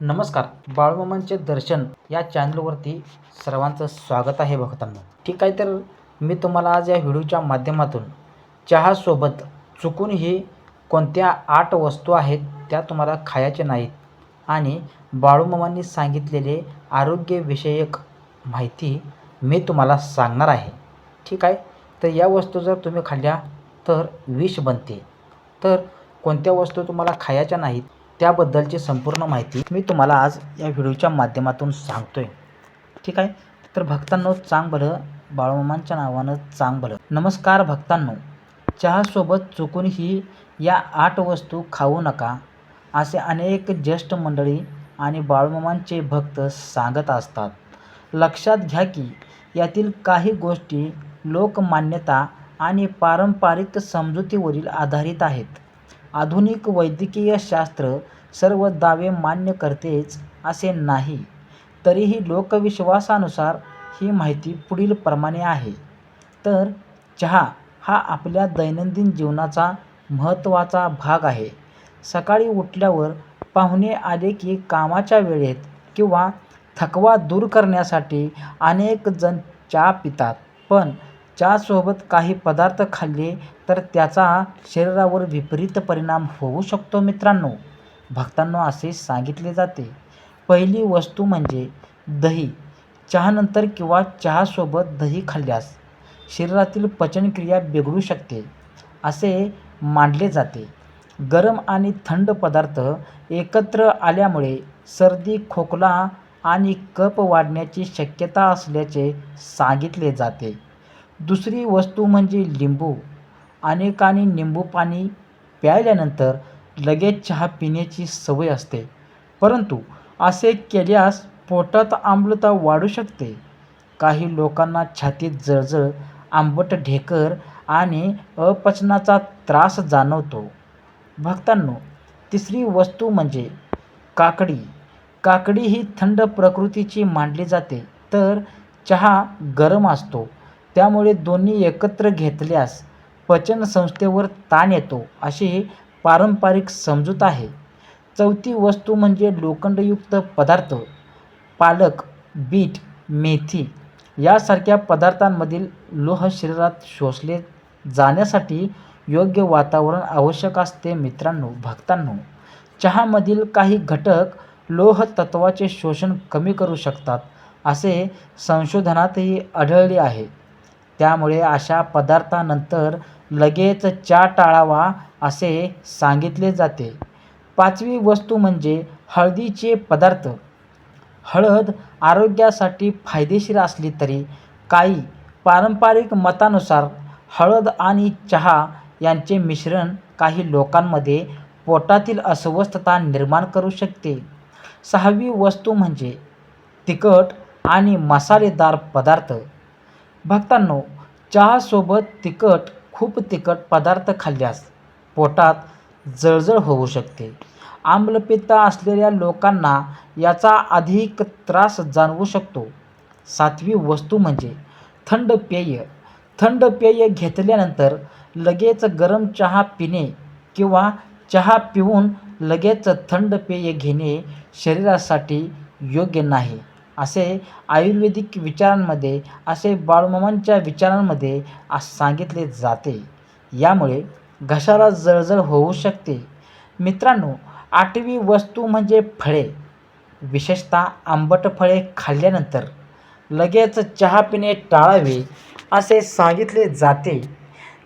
नमस्कार. बाळूमामांचे दर्शन या चॅनलवरती सर्वांचं स्वागत आहे भक्तांनो. ठीक आहे, तर मी तुम्हाला आज या व्हिडिओच्या माध्यमातून चहासोबत चुकूनही कोणत्या 8 वस्तू आहेत त्या तुम्हाला खायच्या नाहीत आणि बाळूमामांनी सांगितलेले आरोग्यविषयक माहिती मी तुम्हाला सांगणार आहे. ठीक आहे, तर या वस्तू जर तुम्ही खाल्ल्या तर विष बनते. तर कोणत्या वस्तू तुम्हाला खायच्या नाहीत त्याबद्दलची संपूर्ण माहिती मी तुम्हाला आज या व्हिडिओच्या माध्यमातून सांगतोय. ठीक आहे, तर भक्तांनो, चांग भलं बाळूमामांच्या नावानं चांग भलं. नमस्कार भक्तांनो, चहासोबत चुकूनही या 8 वस्तू खाऊ नका असे अनेक ज्येष्ठ मंडळी आणि बाळूमामांचे भक्त सांगत असतात. लक्षात घ्या की यातील काही गोष्टी लोकमान्यता आणि पारंपरिक समजुतीवरील आधारित आहेत. आधुनिक वैद्यकीय शास्त्र सर्व दावे मान्य करतेच असे नाही, तरीही लोकविश्वासानुसार ही माहिती पुढील प्रमाणे आहे. तर चहा हा आपल्या दैनंदिन जीवनाचा महत्त्वाचा भाग आहे. सकाळी उठल्यावर पाहुणे आले की कामाच्या वेळेत किंवा थकवा दूर करण्यासाठी अनेक जण चहा पितात. पण चहासोबत काही पदार्थ खाल्ले तर त्याचा शरीरावर विपरीत परिणाम होऊ शकतो. मित्रांनो, भक्तांनो, असे सांगितले जाते. पहिली वस्तू म्हणजे दही. चहानंतर किंवा चहासोबत दही खाल्ल्यास शरीरातील पचनक्रिया बिघडू शकते असे मानले जाते. गरम आणि थंड पदार्थ एकत्र आल्यामुळे सर्दी, खोकला आणि कफ वाढण्याची शक्यता असल्याचे सांगितले जाते. दुसरी वस्तू म्हणजे लिंबू. अनेकांनी निंबू पाणी प्यायल्यानंतर लगेच चहा पिण्याची सवय असते, परंतु असे केल्यास पोटात आम्लता वाढू शकते. काही लोकांना छातीत जळजळ, आंबट ढेकर आणि अपचनाचा त्रास जाणवतो. भक्तांनो, तिसरी वस्तू म्हणजे काकडी. काकडी ही थंड प्रकृतीची मानली जाते, तर चहा गरम असतो, त्यामुळे दोन्ही एकत्र घेतल्यास पचनसंस्थेवर ताण येतो अशी पारंपरिक समजूत आहे. चौथी वस्तू म्हणजे लोखंडयुक्त पदार्थ. पालक, बीट, मेथी यासारख्या पदार्थांमधील लोह शरीरात शोषले जाण्यासाठी योग्य वातावरण आवश्यक असते. मित्रांनो, भक्तांनो, चहामधील काही घटक लोह तत्वाचे शोषण कमी करू शकतात असे संशोधनातही आढळले आहे. त्यामुळे अशा पदार्थांनंतर लगेच चहा टाळावा असे सांगितले जाते. पाचवी वस्तू म्हणजे हळदीचे पदार्थ. हळद आरोग्यासाठी फायदेशीर असली तरी काही पारंपरिक मतानुसार हळद आणि चहा यांचे मिश्रण काही लोकांमध्ये पोटातील अस्वस्थता निर्माण करू शकते. सहावी वस्तू म्हणजे तिखट आणि मसालेदार पदार्थ. भक्तांनो, चहासोबत खूप तिखट पदार्थ खाल्ल्यास पोटात जळजळ होऊ शकते. आम्लपित्त असलेल्या लोकांना याचा अधिक त्रास जाणवू शकतो. सातवी वस्तू म्हणजे थंड पेय. थंड पेय घेतल्यानंतर लगेच गरम चहा पिणे किंवा चहा पिऊन लगेच थंड पेय घेणे शरीरासाठी योग्य नाही असे आयुर्वेदिक विचारांमध्ये, असे बाळूमामांच्या विचारांमध्ये सांगितले जाते. यामुळे घशाला जळजळ होऊ शकते. मित्रांनो, आठवी वस्तू म्हणजे फळे. विशेषतः आंबट फळे खाल्ल्यानंतर लगेच चहा पिणे टाळावे असे सांगितले जाते.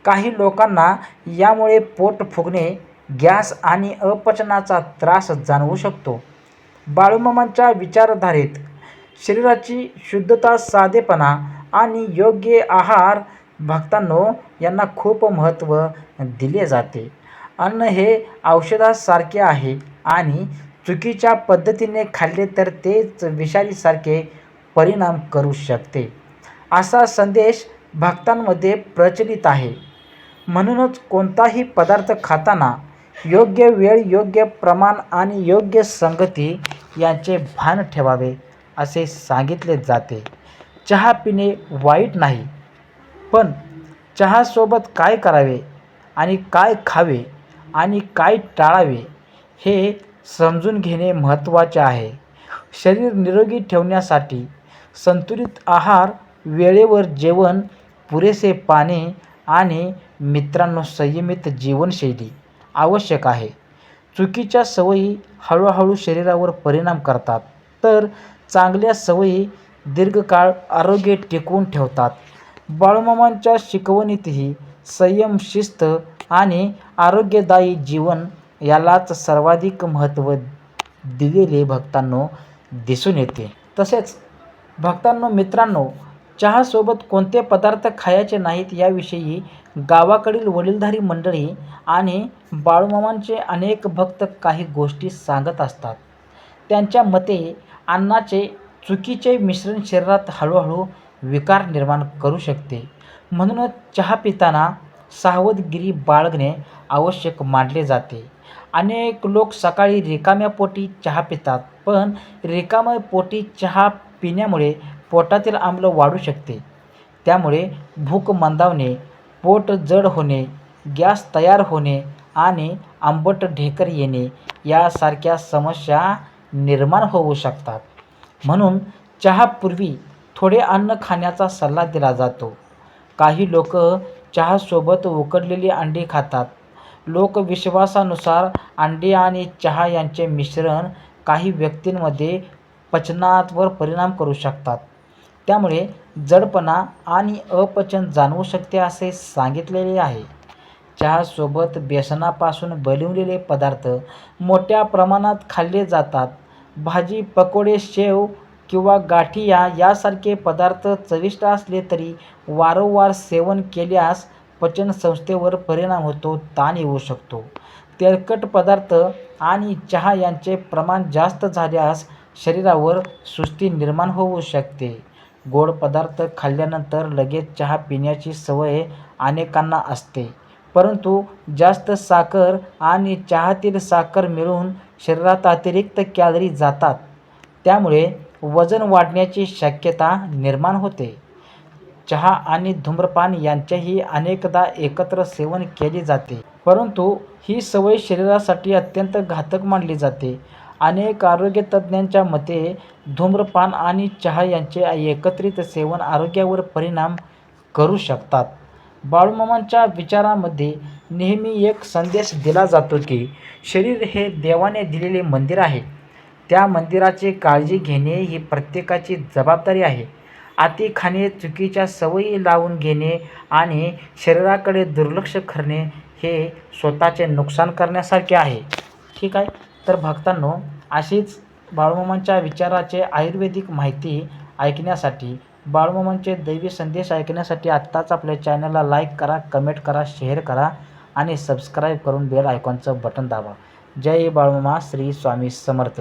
काही लोकांना यामुळे पोट फुगणे, गॅस आणि अपचनाचा त्रास जाणवू शकतो. बाळूमामांच्या विचारधारेत शरीराची शुद्धता, साधेपणा आणि योग्य आहार, भक्तांनो, यांना खूप महत्त्व दिले जाते. अन्न हे औषधासारखे आहे आणि चुकीच्या पद्धतीने खाल्ले तर तेच विषारीसारखे परिणाम करू शकते असा संदेश भक्तांमध्ये प्रचलित आहे. म्हणूनच कोणताही पदार्थ खाताना योग्य वेळ, योग्य प्रमाण आणि योग्य संगती यांचे भान ठेवावे असे सांगितले जाते. चहा पिणे वाईट नाही, पण चहासोबत काय करावे आणि काय खावे आणि काय टाळावे हे समजून घेणे महत्त्वाचे आहे. शरीर निरोगी ठेवण्यासाठी संतुलित आहार, वेळेवर जेवण, पुरेसे पाणी आणि मित्रांनो संयमित जीवनशैली आवश्यक आहे. चुकीच्या सवयी हळूहळू शरीरावर परिणाम करतात, तर चांगल्या सवयी दीर्घकाळ आरोग्य टिकवून ठेवतात. बाळूमामांच्या शिकवणीतही संयम, शिस्त आणि आरोग्यदायी जीवन यालाच सर्वाधिक महत्त्व दिलेले भक्तांनो दिसून येते. तसेच भक्तांनो, मित्रांनो, चहासोबत कोणते पदार्थ खायचे नाहीत याविषयी गावाकडील वडीलधारी मंडळी आणि बाळूमामांचे अनेक भक्त काही गोष्टी सांगत असतात. त्यांच्या मते अन्नाचे चुकीचे मिश्रण शरीरात हळूहळू विकार निर्माण करू शकते. म्हणूनच चहा पिताना सावधगिरी बाळगणे आवश्यक मानले जाते. अनेक लोक सकाळी रिकाम्या पोटी चहा पितात, पण रिकाम्या पोटी चहा पिण्यामुळे पोटातील आम्ल वाढू शकते. त्यामुळे भूक मंदावणे, पोट जड होणे, गॅस तयार होणे आणि आंबट ढेकर येणे यासारख्या समस्या निर्माण होऊ शकतात. म्हणून चहापूर्वी थोडे अन्न खाण्याचा सल्ला दिला जातो. काही लोक चहासोबत उकडलेली अंडी खातात. लोकविश्वासानुसार अंडी आणि चहा यांचे मिश्रण काही व्यक्तींमध्ये पचनावर परिणाम करू शकतात. त्यामुळे जडपणा आणि अपचन जाणवू शकते असे सांगितलेले आहे. चहासोबत बेसनापासून बनवलेले पदार्थ मोठ्या प्रमाणात खाल्ले जातात. भाजी, पकोडे, शेव किंवा गाठिया यासारखे पदार्थ चविष्ट असले तरी वारंवार सेवन केल्यास पचनसंस्थेवर परिणाम होतो, ताण येऊ शकतो. तेलकट पदार्थ आणि चहा यांचे प्रमाण जास्त झाल्यास शरीरावर सुस्ती निर्माण होऊ शकते. गोड पदार्थ खाल्ल्यानंतर लगेच चहा पिण्याची सवय अनेकांना असते, परंतु जास्त साखर आणि चहातील साखर मिळून शरीरात अतिरिक्त कॅलरी जातात. त्यामुळे वजन वाढण्याची शक्यता निर्माण होते. चहा आणि धूम्रपान यांचेही अनेकदा एकत्र सेवन केले जाते, परंतु ही सवय शरीरासाठी अत्यंत घातक मानली जाते. अनेक आरोग्यतज्ज्ञांच्या मते धूम्रपान आणि चहा यांचे एकत्रित सेवन आरोग्यावर परिणाम करू शकतात. बाळूमामांच्या विचारांमध्ये नेहमी एक संदेश दिला जातो की शरीर हे देवाने दिलेले मंदिर आहे. त्या मंदिराची काळजी घेणे ही प्रत्येकाची जबाबदारी आहे. अति खाणे, चुकीच्या सवयी लावून घेणे आणि शरीराकडे दुर्लक्ष करणे हे स्वतःचे नुकसान करण्यासारखे आहे. ठीक आहे. तर भक्तांनो, अशीच बाळूमामांच्या विचाराचे आयुर्वेदिक माहिती ऐकण्यासाठी, बाळूमामांचे दैवी संदेश ऐकण्यासाठी आत्ताच आपल्या चॅनलला लाईक करा, कमेंट करा, शेअर करा आणि सबस्क्राईब करून बेल आयकॉनचं बटन दाबा. जय बाळूमामा. श्री स्वामी समर्थ.